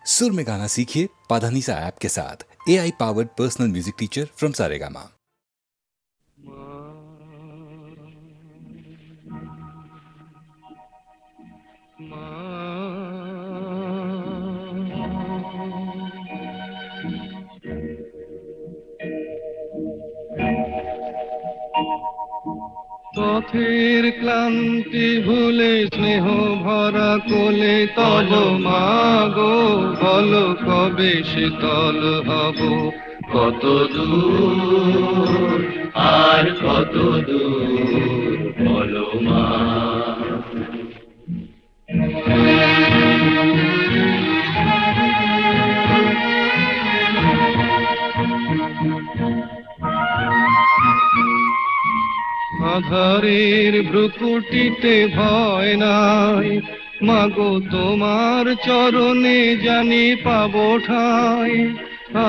सुर में गाना सीखिए पाधानीसा ऐप के साथ। AI powered personal music teacher from Saregama. পথের ক্লান্তি ভুলে স্নেহ ভরা কোলে তব মাগো বলো কবে শীতল হব। কত দূর আর কত দূর বলো মা। আধারের ভ্রুকুটিতে ভয় নাই, মাগো তোমার চরণে জানি পাবো ঠাঁই।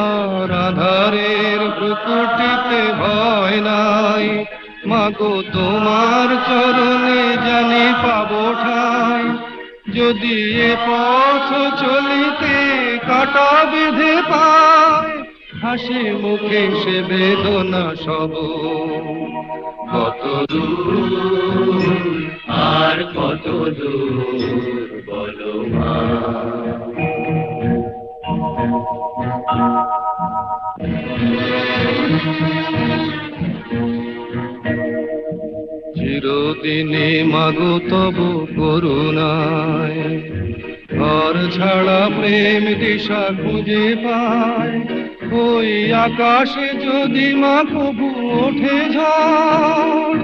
আর আধারের ভ্রুকুটিতে ভয় নাই, মাগো তোমার চরণে জানি পাবো ঠাঁই। যদি এ পথ চলিতে কাটা বেঁধে পায়, হাসি মুখে সে বেদনা সব। কত দূর আর কত দূর বলো মা। চিরদিনে মাগো তব করুণায়, ঘর ছাড়া প্রেম দিশা খুঁজে পায়। ওই আকাশে যদি মা কবু ওঠে ঝড়,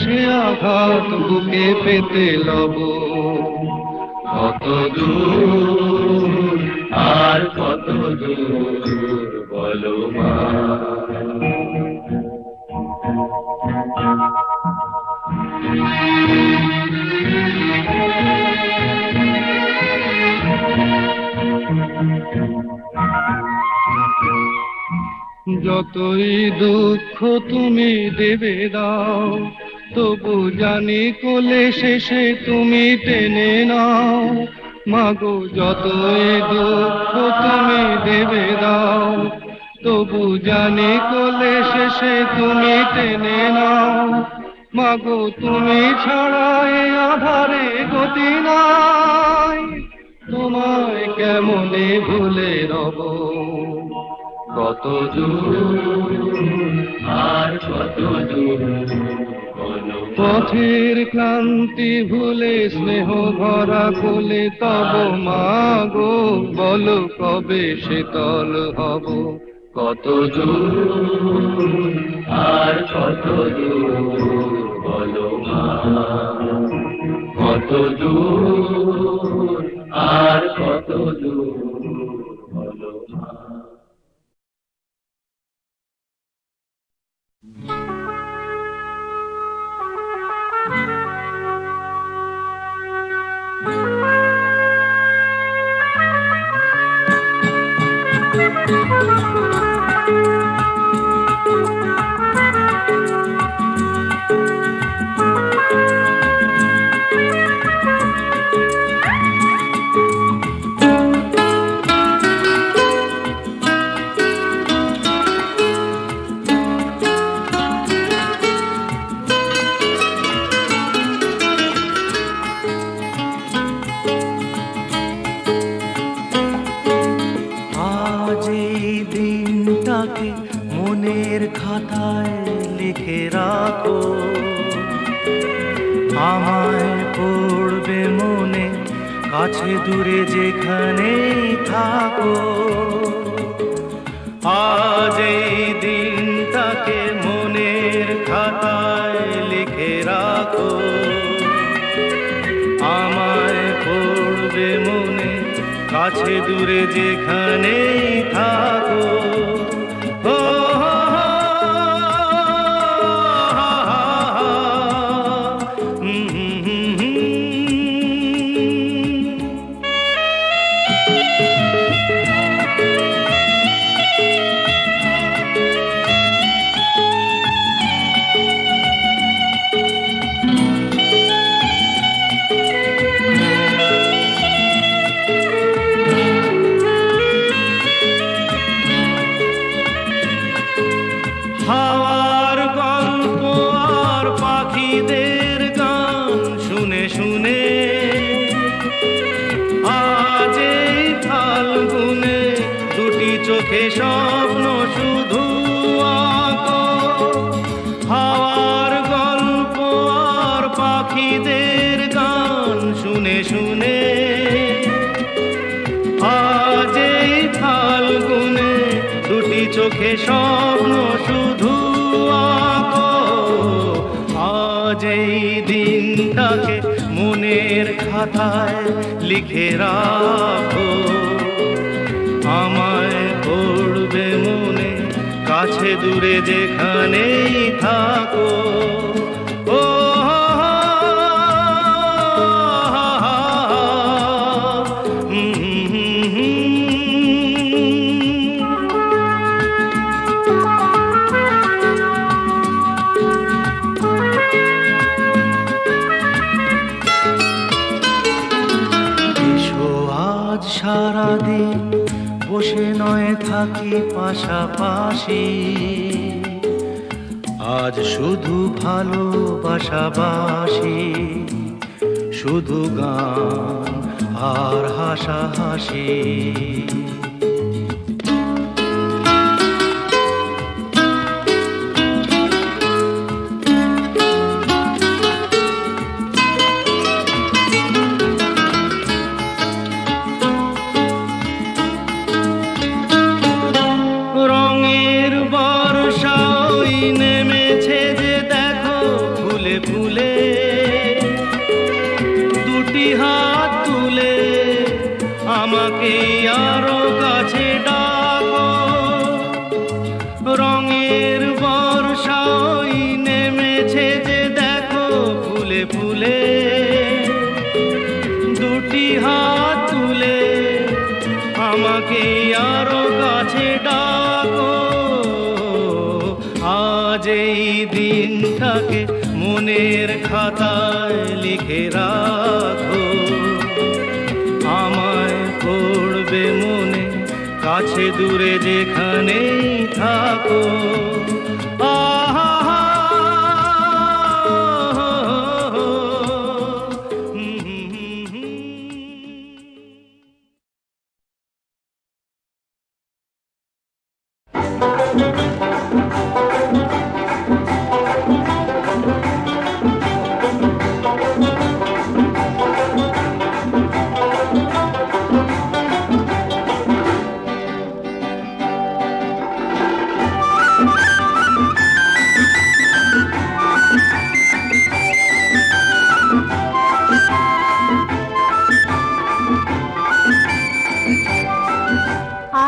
সে আঘাত বুকে পেতে লব। কত দূর আর কত দূর বলো মা। যতই দুঃখ তুমি দেবে দাও, তবু জানি কোলে শেষে তুমি টেনে নাও। মাগো যতই দুঃখ তুমি দেবে দাও, তবু জানি কোলে শেষে তুমি টেনে নাও। মাগো তুমি ছাড়া এ আধারে গতি নাই, তোমায় কেমনে ভুলে রব। কত দূর আর কত দূর বলো। পথের ক্লান্তি ভুলে স্নেহ ভরা কোলে তব মাগো বলো কবে শীতল হব। কত দূর আর কত দূর বলো মা। কত দূর আর কত দূর বলো মা। মনের খাতায় লিখে রাখো, আমায় পড়বে মনে কাছে দূরে যেখানেই থাকো। আজ এই দিনটাকে মনের খাতায় লিখে রাখো, আমায় পড়বে মনে কাছে দূরে যেখানেই থাকো। চোখে স্বপ্ন শুধু আঁকো, হাওয়ার গল্প আর পাখিদের গান শুনে শুনে। আজ এই ফাল্গুনে দুটি চোখে স্বপ্ন শুধু আঁকো, আজ এই দিনটাকে মনের খাতায় লিখে রাখো। আমায় পড়বে মনে, কাছে দূরে যেখানেই থাকো। ও সারাদিন বসে নয় থাকি পাশাপাশি, আজ শুধু ভালোবাসাবাসি, শুধু গান আর হাসাহাসি। আমাকে আরো কাছে ডাকো, রঙের বর্ষাই নেমেছে যে দেখো ফুলে ফুলে। দুটি হাত তুলে আমাকে আরো কাছে ডাকো। আজ এই দিনটাকে মনের খাতায় লিখে রাখো। আমায় পড়বে মনে, কাছে দূরে যেখানেই থাকো। আহা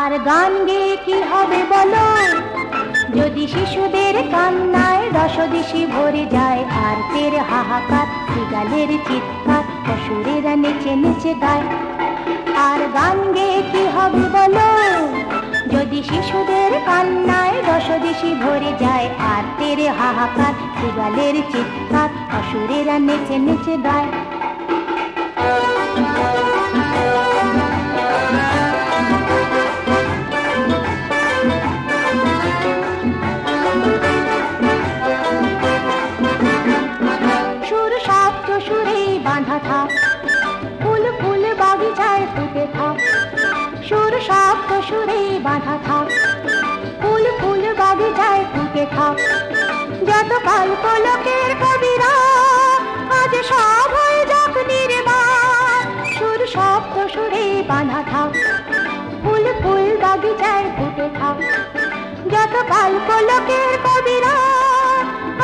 আর গান গেয়ে কি হবে বলো, যদি শিশুদের কান্নায় রসদিশি ভরে যায়। আর তের হাহাকার, বিড়ালের চিৎকার, অসুরেরা নেচে নেচে গায়। আর গান গেয়ে কি হবে বলো, যদি শিশুদের কান্নায় রসদিশি ভরে যায়। আর তের হাহাকার, বিড়ালের চিৎকার, অসুরেরা নেচে নেচে গায়। বাঁধা থাক, ফুল ফুল বাগিচায় ফুটে থাক। সুর শব্দ সুরে বাঁধা থাক, ফুল ফুল বাগিচায় ফুটে থাক। যত কল্পলোকের কবিরা আজ সব হয়ে যাক নির্বাণ। সুর শব্দ সুরে বাঁধা থাক, ফুল ফুল বাগিচায় ফুটে থাক। যত কল্পলোকের কবিরা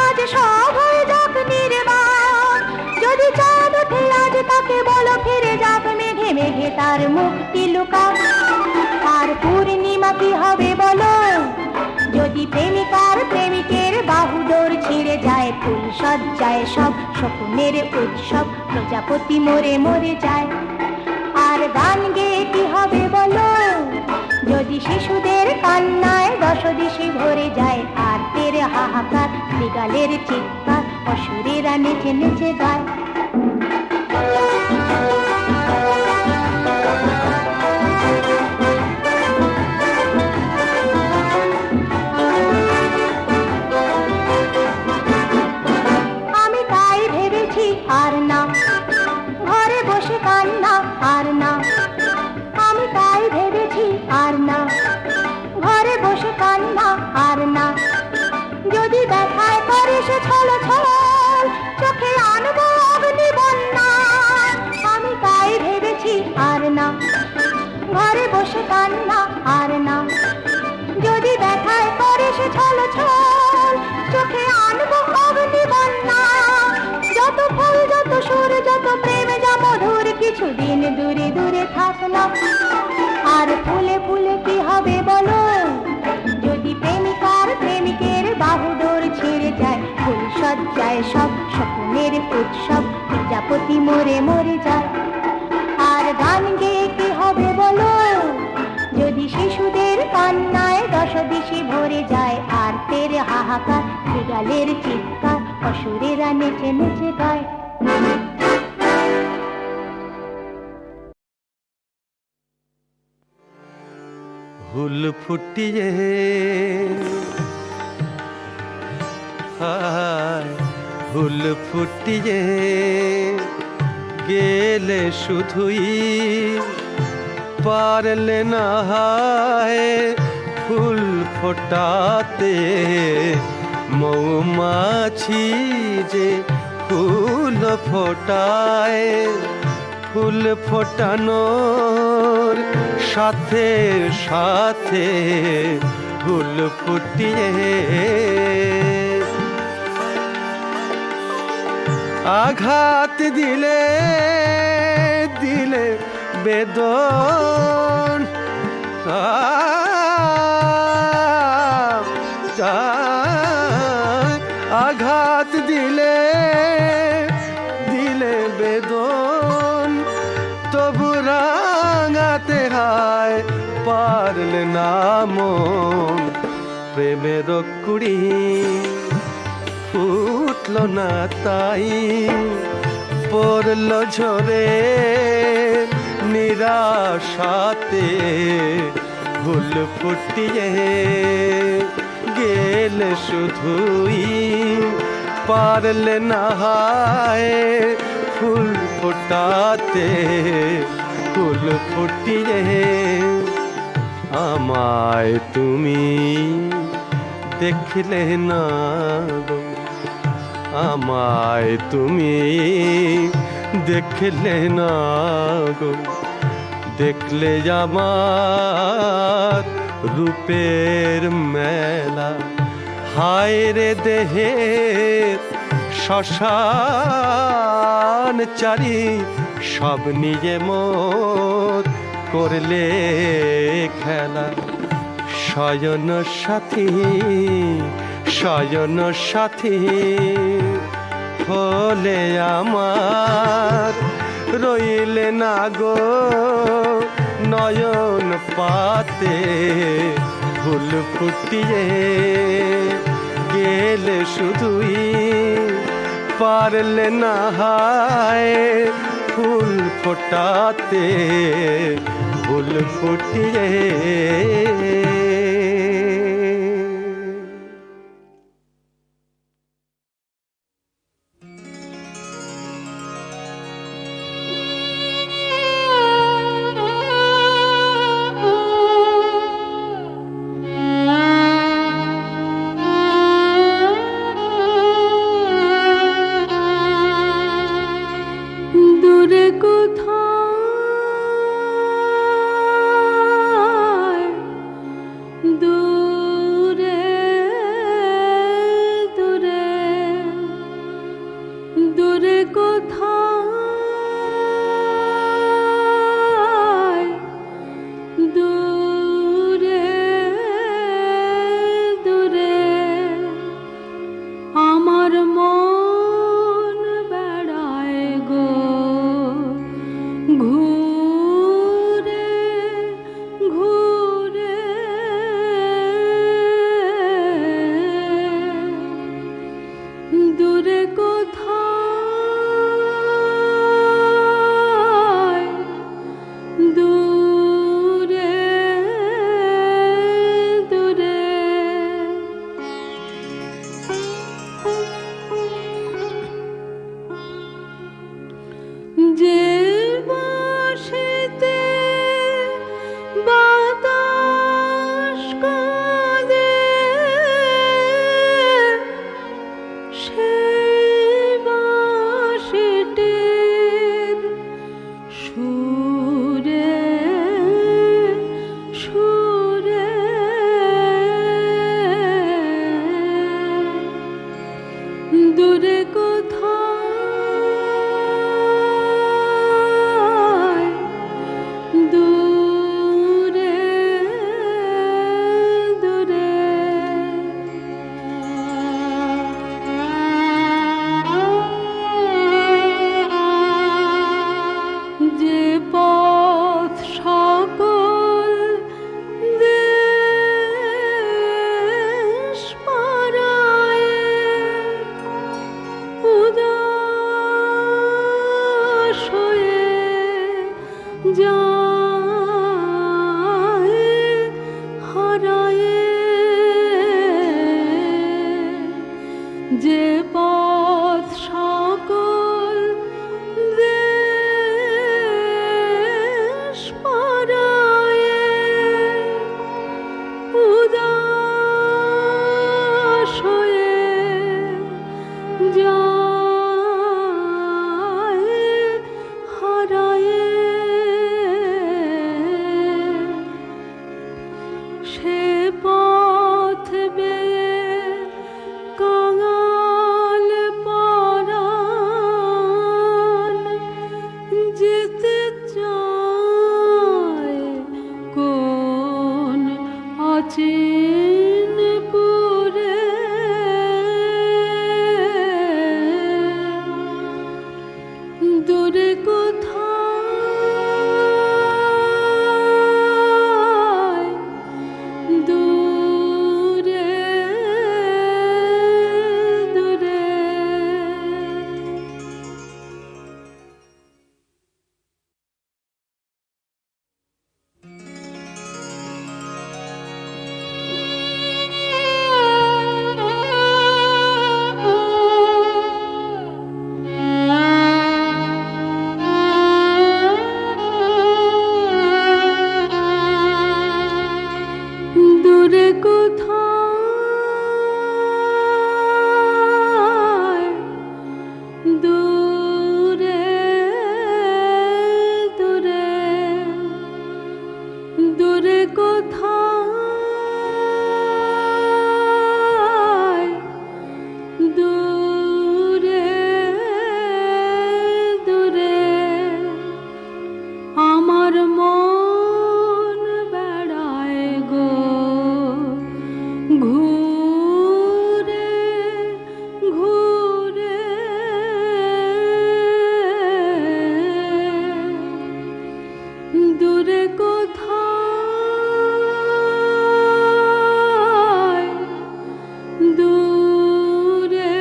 আজ সব হয়ে যাক নির্বাণ। যদি চাঁদ ওঠে আজ তাকে বলো ফিরে যাক মেঘে মেঘে তার মুক্তি লুকা। আর পূর্ণিমা কি হবে বলো, যদি প্রেমিকার প্রেমিকের বাহুডোর ছিঁড়ে যায়। ফুল সজ্জায় সব শকুনের উৎসব, প্রজাপতি মরে মরে যায়। আর গান গেয়ে কি হবে বলো, যদি শিশুদের কান্নায় দশদিশি ভরে যায়। আর তের হাহাকার, বিড়ালের চিৎকার, অসুরেরা নেচে নেচে গায়। আমি তাই ভেবেছি আর না ঘরে বসে কান্না, আর না। আমি তাই ভেবেছি আর না সে কান্না আর না। যদি ব্যথায় করে সে ছল ছল, চোখে আনবো অগ্নি বন্যা। যত ফুল যত সুর যত প্রেম যা মধুর, কিছুদিন দূরে দূরে থাক না। আর ফুলে ফুলে কি হবে বলো, যদি প্রেমিকার প্রেমিকের বাহুডোর ছিঁড়ে যায়। ফুল সজ্জায় সব স্বপ্নের উৎসব, প্রজাপতি মরে মরে যায়। আর গান গেয়ে কি হবে বলো, যদি শিশুদের কান্নায় দশদিশি ভরে যায়। আর তের হাহাকার, বিড়ালের চিৎকার, অসুরেরা নেচে নেচে গায়। ফুল ফুটিয়ে হায় ফুল ফুটিয়ে গেলে শুধুই, পারলে না হায় ফুল ফোটাতে। মৌমাছি যে ফুল ফোটায়, ফুল ফোটানোর সাথে সাথে ফুল ফুটিয়ে আঘাত দিলে দিলে বেদন। আঘাত দিলে দিলে বেদন, তবু রাঙাতে হায় পারলে না মন। প্রেমের কুড়ি ফুটলো না তাই, পড়ল ঝরে নিরাশাতে। ফুল ফুটিয়ে গেলে শুধুই, পারলে না হায় ফুল ফোটাতে। ফুল ফুটিয়ে আমায় তুমি দেখলে না গো, আমায় তুমি দেখলে না গো। দেখলে আমার রূপের মেলা, হায় রে দেহের শ্মশান চারি। সব নিজে মোর করলে খেলা। শয়ন সাথী শয়ন সাথী হলে আমার, রইলে না গো নয়ন পাতে। ফুল ফুটিয়ে গেলে শুধুই, পারলে না হায় ফুল ফোটাতে। ফুল ফুটিয়ে দূরে কোথায় অচিনপুরে দূরে কোথায় দূরে দূরে দূরে কোথায় দূরে দূরে দূরে কোথায় দূরে দূরে আমার মন বেড়ায় গো ঘুরে ঘুরে দূরে কোথায় দূরে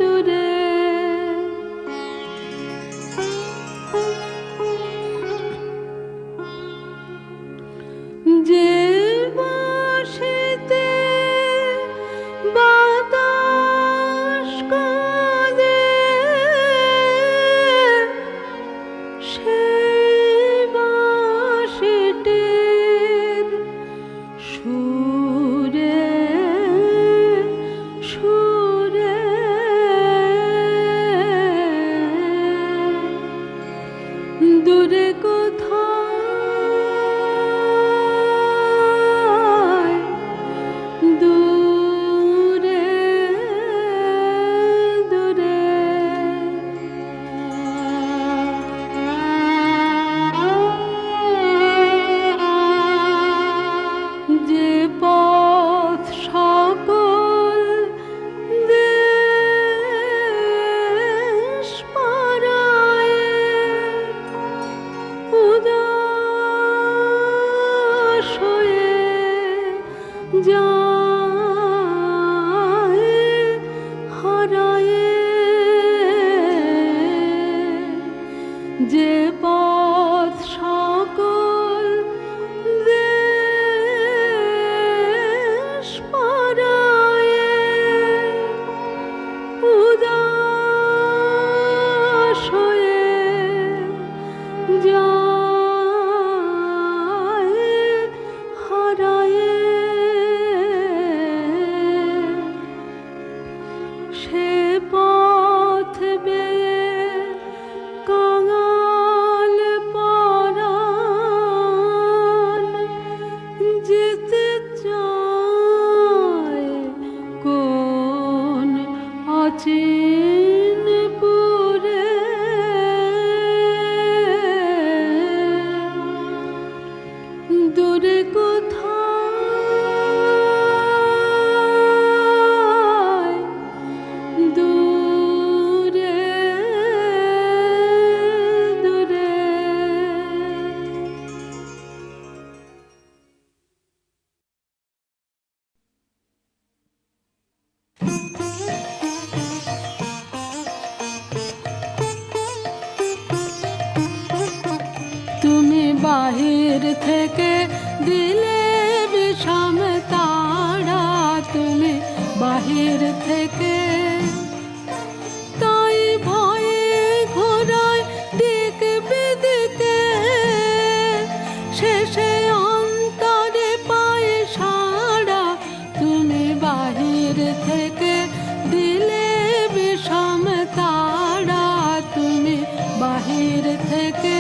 দূরে যে বাঁশিতে বাতাস কাঁদে সেই বাঁশিটির সুরে সুরে দূরে কোথায় দূরে দূরে যে পথ সকল দেশ পারায় উদাস হয়ে যায় হারায়ে যে পথ সকল দেশ পারায় উদাস হয়ে যায় হারায়ে সে পথ বেয়ে কাঙাল পরাণ যেতে চায় কোন অচিনপুরে দূরে কোথায় দূরে দূরে তুমি বাহির থেকে দিলে বিষম তাড়া তুমি বাহির থেকে তাই ভয়ে ঘোরায় দিক বিদিকে শেষে অন্তরে পায়ে সাড়া তুমি বাহির থেকে দিলে বিষম তাড়া তুমি বাহির থেকে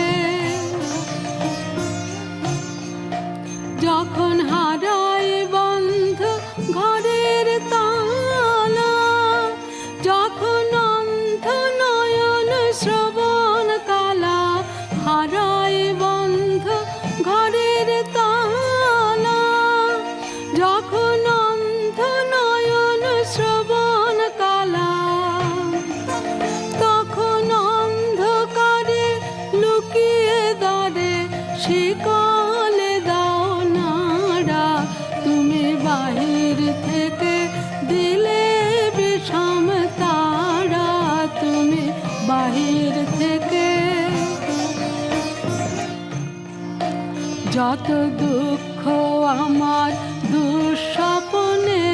যখন হারাই বন্ধ ঘরের তালা যখন অন্ধ নয়ন শ্রবণ কালা হারাই বন্ধ ঘরের শিকলে দাও নাড়া, তুমি বাহির থেকে দিলে বিষম তারা, তুমি বাহির থেকে। যত দুঃখ আমার দুঃস্বপ্নে,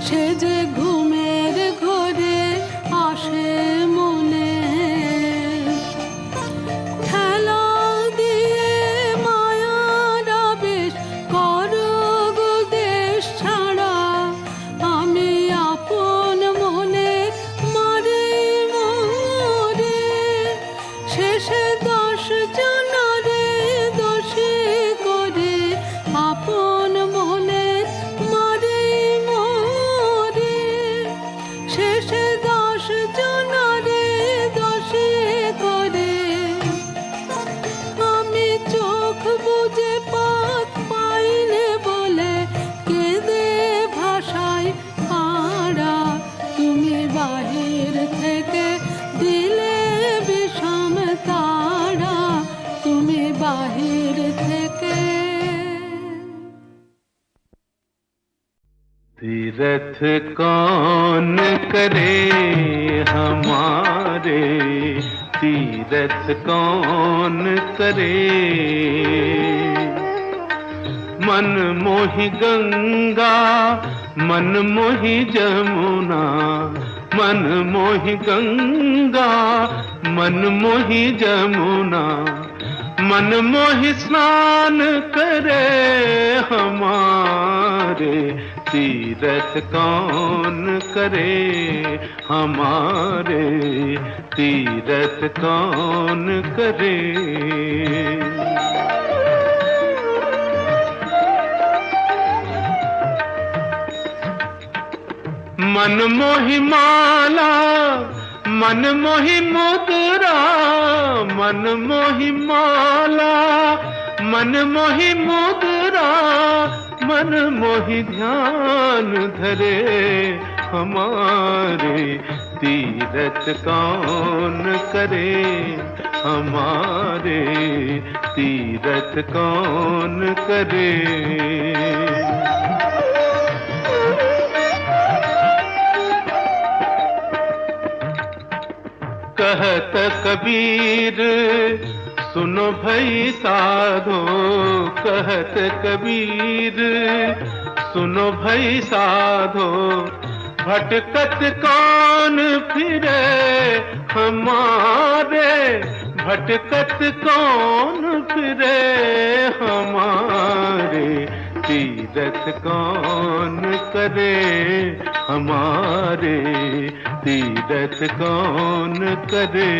সে যে ঘুমের ঘোরে আসে মনে। ঠেলা দিয়ে মায়ার আবেশ করো গো দেশ ছাড়া, আমি আপন মনে মারে মরে। শেষে 10 জনরে দোষী করে আপন মনে মারে মরে। শেষে 10 জনরে দোষী করে আমি চোখ বুজে পথ পাইলে বলে কেঁদে ভাষায় পাড়া, তুমি বাহির থেকে দিলে বিষম তারা, তুমি বাহির থেকে। तीरथ कौन करे हमारे, तीरथ कौन करे। मन मोहि गंगा मन मोहि जमुना, मन मोहि गंगा मन मोहि जमुना। मन मोहि स्नान करे हमारे, तीरथ कौन करे हमारे, तीरथ कौन करे। मन मोहि माला मन मोहि मुद्रा, मन मोहि माला मन मोहि मुद्रा। मन मोहि ध्यान धरे हमारे, तीरथ कौन करे हमारे, तीरथ कौन करे। कहत कबीर सुनो भई साधो, कहत कबीर सुनो भई साधो। भटकत कौन फिरे हमारे, भटकत कौन फिरे हमारे, तीरथ कौन करे हमारे, तीरथ कौन करे।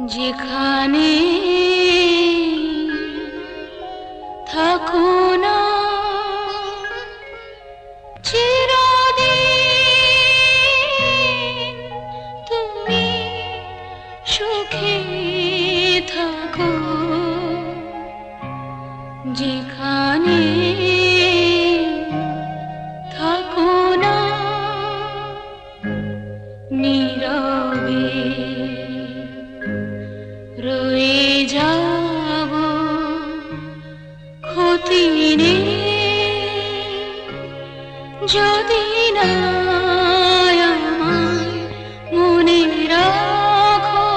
যেখানে থাকো না চিরদিন তুমি সুখে থাকো যেখানে থাকো না নীরবে রয়ে যাব ক্ষতি নেই যদি না আমায় মনে রাখো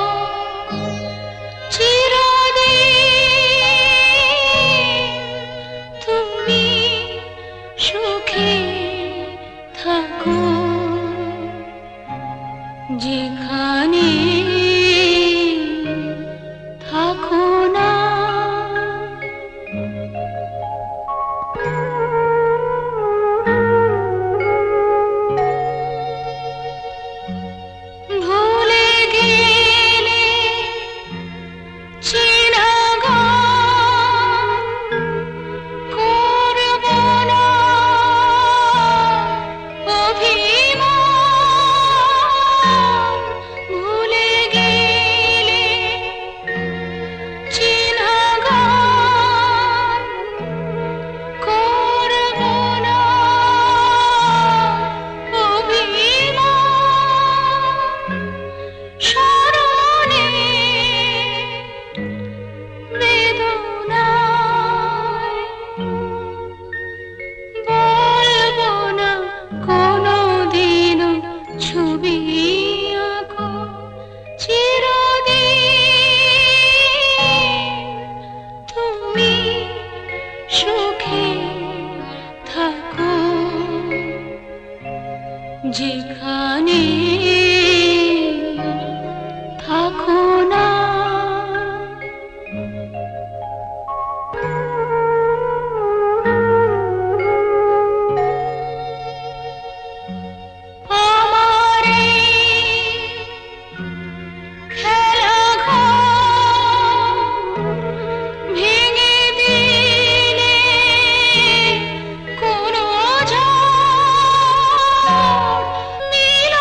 চিরদিন তুমি সুখে থাকো যেখানে থাকো না ভুলে গেলে চেনা গান করব না অভিমান ভুলে গেলে চেনা গান করব না অভিমান স্মরণে বেদনায় বলবো না কোনোদিনও ছবি আঁকো চিরদিন তুমি সুখে থাকো যেখানে থাকো না আমার এই খেলাঘর ভেঙে দিলে কোনো ঝড় নিল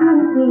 Thank you.